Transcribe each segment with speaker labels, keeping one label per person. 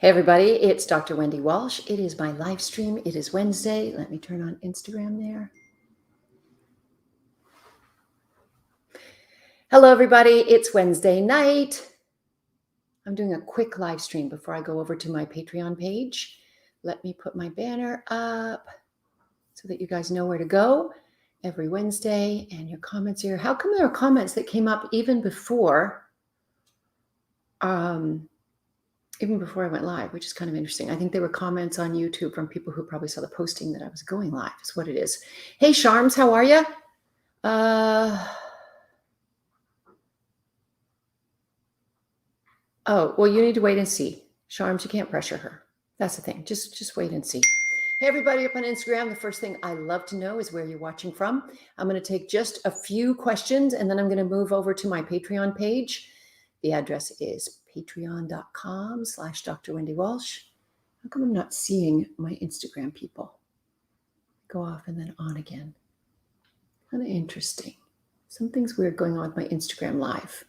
Speaker 1: Hey everybody, it's Dr. Wendy Walsh. It is my live stream. It is Wednesday. Let me turn on Instagram there. Hello everybody, it's Wednesday night. I'm doing a quick live stream before I go over to my Patreon page. Let me put my banner up so that you guys know where to go every Wednesday, and your comments here. How come there are comments that came up even before I went live, which is kind of interesting. I think there were comments on YouTube from people who probably saw the posting that I was going live, is what it is. Hey, Charms, how are you? Oh, well, you need to wait and see. Charms, you can't pressure her. That's the thing. Just wait and see. Hey, everybody up on Instagram. The first thing I love to know is where you're watching from. I'm going to take just a few questions, and then I'm going to move over to my Patreon page. The address is patreon.com/Dr. Wendy Walsh. How come I'm not seeing my Instagram people? Go off and then on again. Kind of interesting. Something's weird going on with my Instagram live.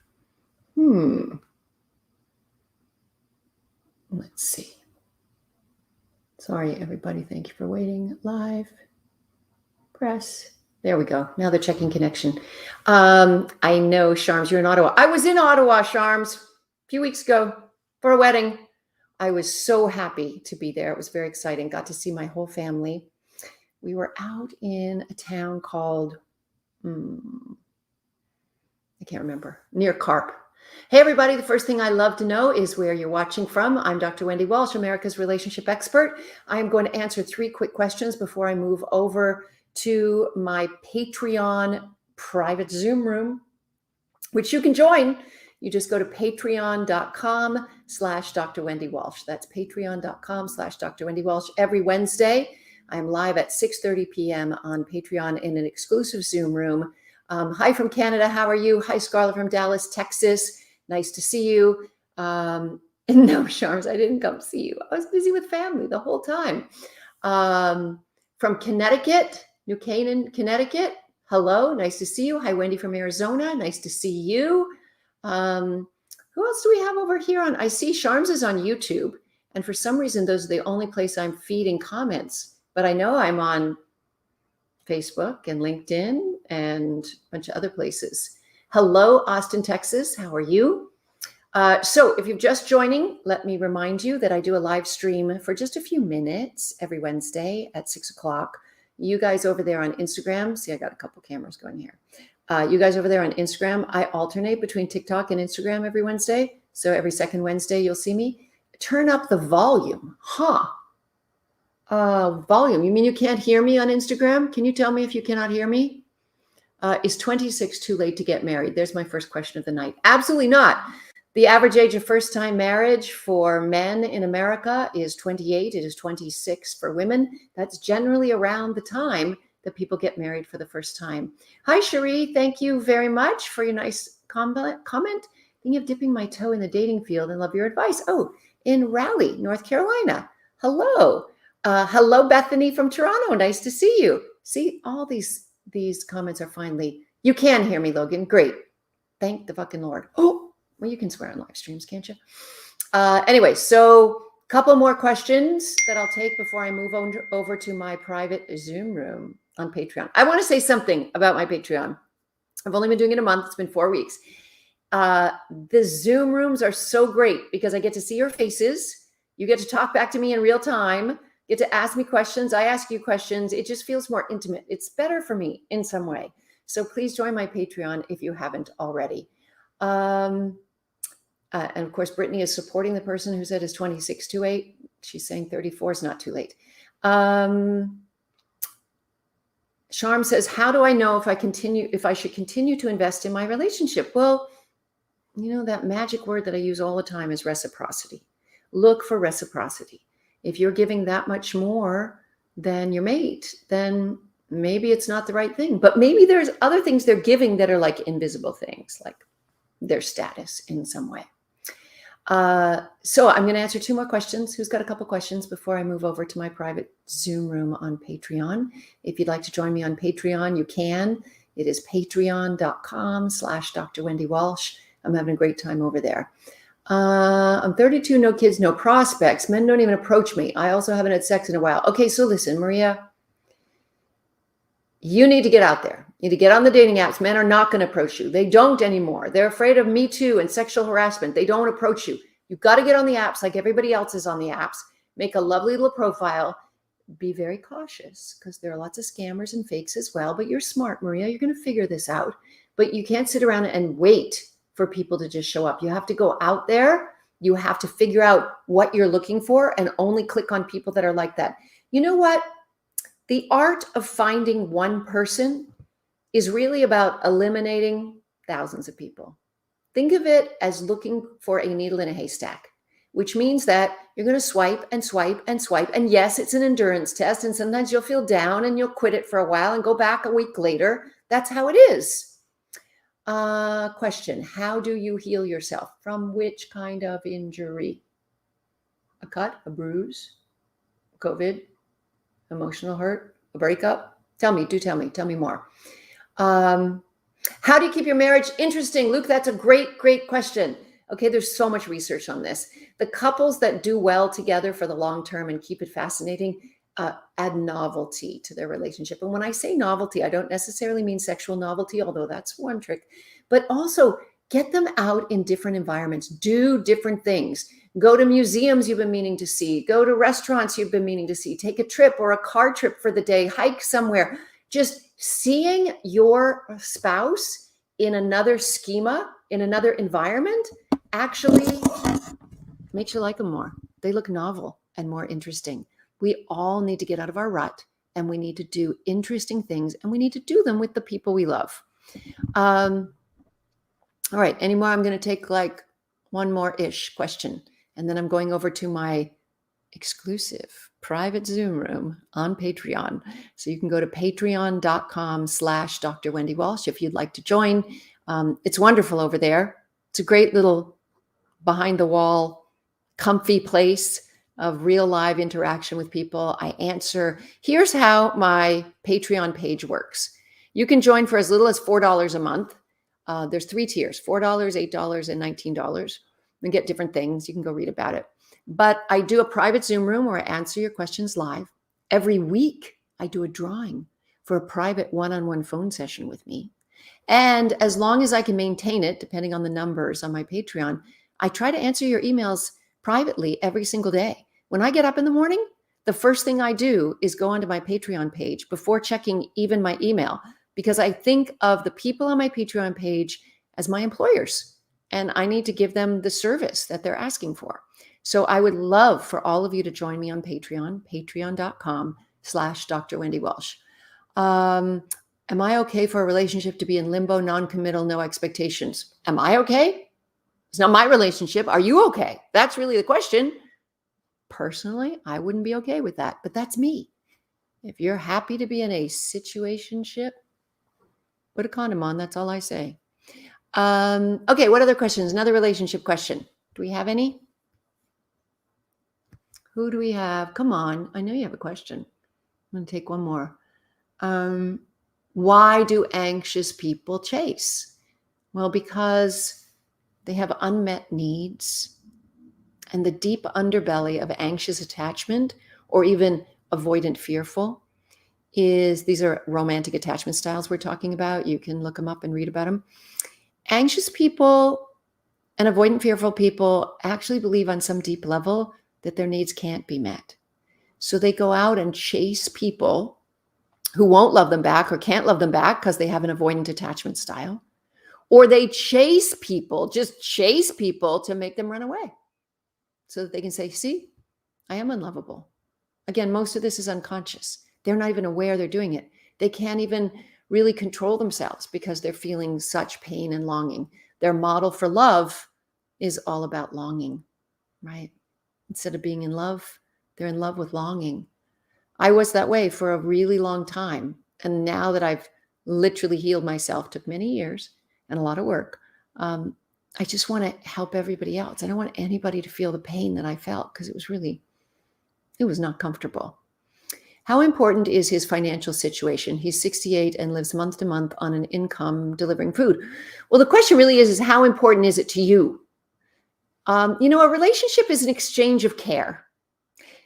Speaker 1: Let's see. Sorry, everybody. Thank you for waiting. Live. Press. There we go. Now they're checking connection. I know, Charms, you're in Ottawa. I was in Ottawa, Charms, a few weeks ago for a wedding. I was so happy to be there. It was very exciting. Got to see my whole family. We were out in a town called, I can't remember, near Carp. Hey, everybody. The first thing I love to know is where you're watching from. I'm Dr. Wendy Walsh, America's relationship expert. I am going to answer 3 quick questions before I move over to my Patreon private Zoom room, which you can join. You just go to patreon.com/Dr. Wendy Walsh. That's patreon.com/Dr. Wendy Walsh. Every Wednesday, I'm live at 6:30 p.m. on Patreon in an exclusive Zoom room. Hi from Canada. How are you? Hi, Scarlett from Dallas, Texas. Nice to see you. No, Charms, I didn't come see you. I was busy with family the whole time. From Connecticut, New Canaan, Connecticut. Hello, nice to see you. Hi, Wendy from Arizona. Nice to see you. Who else do we have over here on? I see Charms is on YouTube, and for some reason, those are the only place I'm feeding comments. But I know I'm on Facebook and LinkedIn and a bunch of other places. Hello, Austin, Texas. How are you? So if you're just joining, let me remind you that I do a live stream for just a few minutes every Wednesday at 6 o'clock. You guys over there on Instagram, see, I got a couple cameras going here. You guys over there on Instagram, I alternate between TikTok and Instagram every Wednesday. So every second Wednesday, you'll see me. Turn up the volume. Volume. You mean you can't hear me on Instagram? Can you tell me if you cannot hear me? Is 26 too late to get married? There's my first question of the night. Absolutely not. The average age of first-time marriage for men in America is 28. It is 26 for women. That's generally around the time that people get married for the first time. Hi, Cherie. Thank you very much for your nice comment. Thinking of dipping my toe in the dating field and love your advice. Oh, in Raleigh, North Carolina. Hello. Hello, Bethany from Toronto. Nice to see you. See, all these comments are finally, you can hear me, Logan. Great. Thank the fucking Lord. Oh, well, you can swear on live streams, can't you? Anyway, so a couple more questions that I'll take before I move over to my private Zoom room on Patreon. I want to say something about my Patreon. I've only been doing it a month. It's been 4 weeks. The Zoom rooms are so great because I get to see your faces. You get to talk back to me in real time. Get to ask me questions. I ask you questions. It just feels more intimate. It's better for me in some way. So please join my Patreon if you haven't already. And of course, Brittany is supporting the person who said is 26 too late. She's saying 34 is not too late. Charm says, how do I know if I should continue to invest in my relationship? Well, you know, that magic word that I use all the time is reciprocity. Look for reciprocity. If you're giving that much more than your mate, then maybe it's not the right thing. But maybe there's other things they're giving that are like invisible things, like their status in some way. So I'm going to answer 2 more questions. Who's got a couple questions before I move over to my private Zoom room on Patreon? If you'd like to join me on Patreon, you can. It is patreon.com/Dr. Wendy Walsh. I'm having a great time over there. I'm 32, no kids, no prospects. Men don't even approach me. I also haven't had sex in a while. Okay, so listen, Maria, you need to get out there. You need to get on the dating apps. Men are not going to approach you. They don't anymore. They're afraid of Me Too and sexual harassment. They don't approach you. You've got to get on the apps like everybody else is on the apps. Make a lovely little profile. Be very cautious because there are lots of scammers and fakes as well. But you're smart, Maria. You're going to figure this out. But you can't sit around and wait for people to just show up. You have to go out there. You have to figure out what you're looking for and only click on people that are like that. You know what? The art of finding one person is really about eliminating thousands of people. Think of it as looking for a needle in a haystack, which means that you're going to swipe and swipe and swipe. And yes, it's an endurance test. And sometimes you'll feel down and you'll quit it for a while and go back a week later. That's how it is. Question, how do you heal yourself? From which kind of injury? A cut, a bruise, COVID, emotional hurt, a breakup? Tell me more. How do you keep your marriage interesting? Luke, that's a great question. Okay, there's so much research on this. The couples that do well together for the long term and keep it fascinating add novelty to their relationship. And when I say novelty, I don't necessarily mean sexual novelty, although that's one trick, but also get them out in different environments, do different things. Go to museums you've been meaning to see, go to restaurants you've been meaning to see, take a trip or a car trip for the day, hike somewhere. Just seeing your spouse in another schema, in another environment, actually makes you like them more. They look novel and more interesting. We all need to get out of our rut and we need to do interesting things and we need to do them with the people we love. All right, any more? I'm going to take like one more-ish question and then I'm going over to my exclusive private Zoom room on Patreon. So you can go to patreon.com/Dr. Wendy Walsh if you'd like to join. It's wonderful over there. It's a great little behind the wall, comfy place of real live interaction with people. I answer. Here's how my Patreon page works. You can join for as little as $4 a month. There's 3 tiers, $4, $8, and $19. You get different things. You can go read about it. But I do a private Zoom room where I answer your questions live. Every week, I do a drawing for a private one-on-one phone session with me. And as long as I can maintain it, depending on the numbers on my Patreon, I try to answer your emails privately every single day. When I get up in the morning, the first thing I do is go onto my Patreon page before checking even my email, because I think of the people on my Patreon page as my employers, and I need to give them the service that they're asking for. So I would love for all of you to join me on Patreon, patreon.com/Dr. Wendy Walsh. Am I okay for a relationship to be in limbo, non-committal, no expectations? Am I okay? It's not my relationship. Are you okay? That's really the question. Personally, I wouldn't be okay with that, but that's me. If you're happy to be in a situationship, put a condom on. That's all I say. Okay, what other questions? Another relationship question. Do we have any? Who do we have? Come on. I know you have a question. I'm going to take one more. Why do anxious people chase? Well, because they have unmet needs. And the deep underbelly of anxious attachment, or even avoidant fearful, these are romantic attachment styles we're talking about. You can look them up and read about them. Anxious people and avoidant fearful people actually believe on some deep level that their needs can't be met. So they go out and chase people who won't love them back or can't love them back because they have an avoidant attachment style. Or they chase people, just chase people to make them run away, so that they can say, see, I am unlovable. Again, most of this is unconscious. They're not even aware they're doing it. They can't even really control themselves because they're feeling such pain and longing. Their model for love is all about longing, right? Instead of being in love, they're in love with longing. I was that way for a really long time. And now that I've literally healed myself, took many years and a lot of work, I just want to help everybody else. I don't want anybody to feel the pain that I felt because it was not comfortable. How important is his financial situation? He's 68 and lives month to month on an income delivering food. Well, the question really is how important is it to you? A relationship is an exchange of care.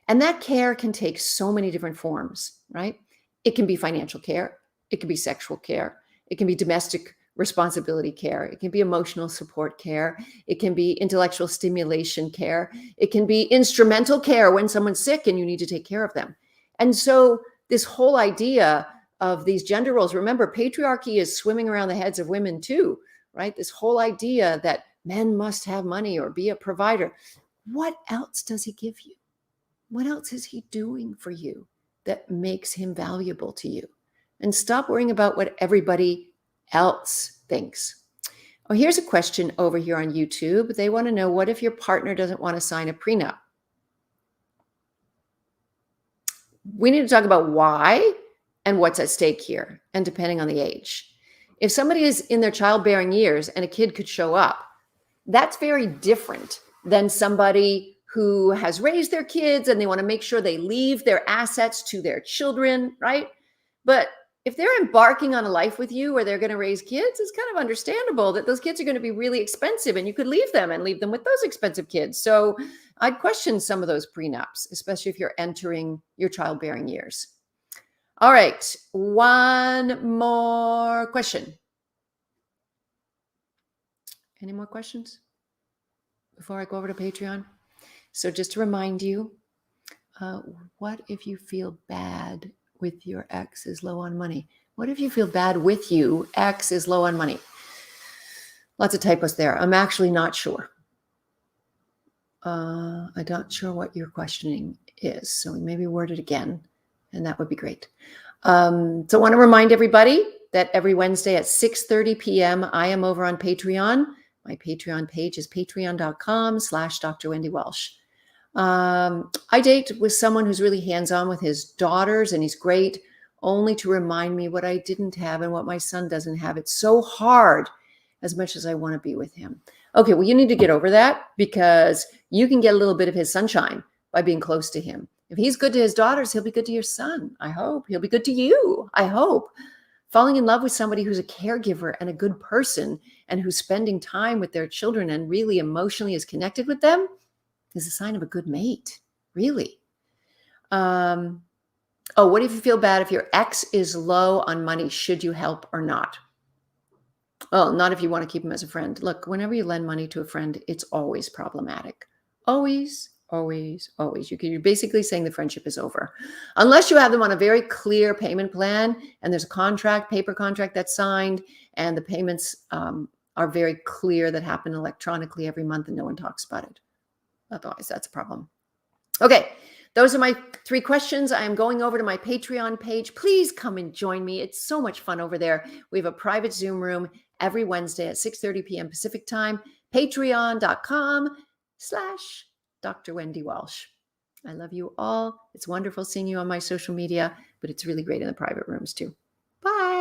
Speaker 1: And that care can take so many different forms, right? It can be financial care. It can be sexual care. It can be domestic responsibility care. It can be emotional support care. It can be intellectual stimulation care. It can be instrumental care when someone's sick and you need to take care of them. And so this whole idea of these gender roles, remember, patriarchy is swimming around the heads of women too, right? This whole idea that men must have money or be a provider. What else does he give you? What else is he doing for you that makes him valuable to you? And stop worrying about what everybody else thinks. Oh, here's a question over here on YouTube. They want to know, what if your partner doesn't want to sign a prenup? We need to talk about why and what's at stake here, and depending on the age. If somebody is in their childbearing years and a kid could show up, that's very different than somebody who has raised their kids and they want to make sure they leave their assets to their children, right? But if they're embarking on a life with you where they're going to raise kids, it's kind of understandable that those kids are going to be really expensive and you could leave them with those expensive kids. So I'd question some of those prenups, especially if you're entering your childbearing years. All right, one more question. Any more questions before I go over to Patreon? So just to remind you, what if you feel bad with your ex is low on money? What if you feel bad with you, ex is low on money? Lots of typos there. I'm actually not sure. I'm not sure what your questioning is. So maybe word it again, and that would be great. So I want to remind everybody that every Wednesday at 6:30 p.m., I am over on Patreon. My Patreon page is patreon.com/Dr. Wendy Welsh. I date with someone who's really hands-on with his daughters, and he's great, only to remind me what I didn't have and what my son doesn't have. It's so hard as much as I want to be with him. Okay, well, you need to get over that, because you can get a little bit of his sunshine by being close to him. If he's good to his daughters, he'll be good to your son. I hope. He'll be good to you. I hope. Falling in love with somebody who's a caregiver and a good person and who's spending time with their children and really emotionally is connected with them is a sign of a good mate, really. What if you feel bad if your ex is low on money? Should you help or not? Well, not if you want to keep him as a friend. Look, whenever you lend money to a friend, it's always problematic. Always, always, always. You're basically saying the friendship is over. Unless you have them on a very clear payment plan and there's a contract, paper contract that's signed, and the payments are very clear that happen electronically every month and no one talks about it. Otherwise, that's a problem. Okay, those are my 3 questions. I am going over to my Patreon page. Please come and join me. It's so much fun over there. We have a private Zoom room every Wednesday at 6:30 p.m. Pacific time. Patreon.com/Dr. Wendy Welsh. I love you all. It's wonderful seeing you on my social media, but it's really great in the private rooms too. Bye.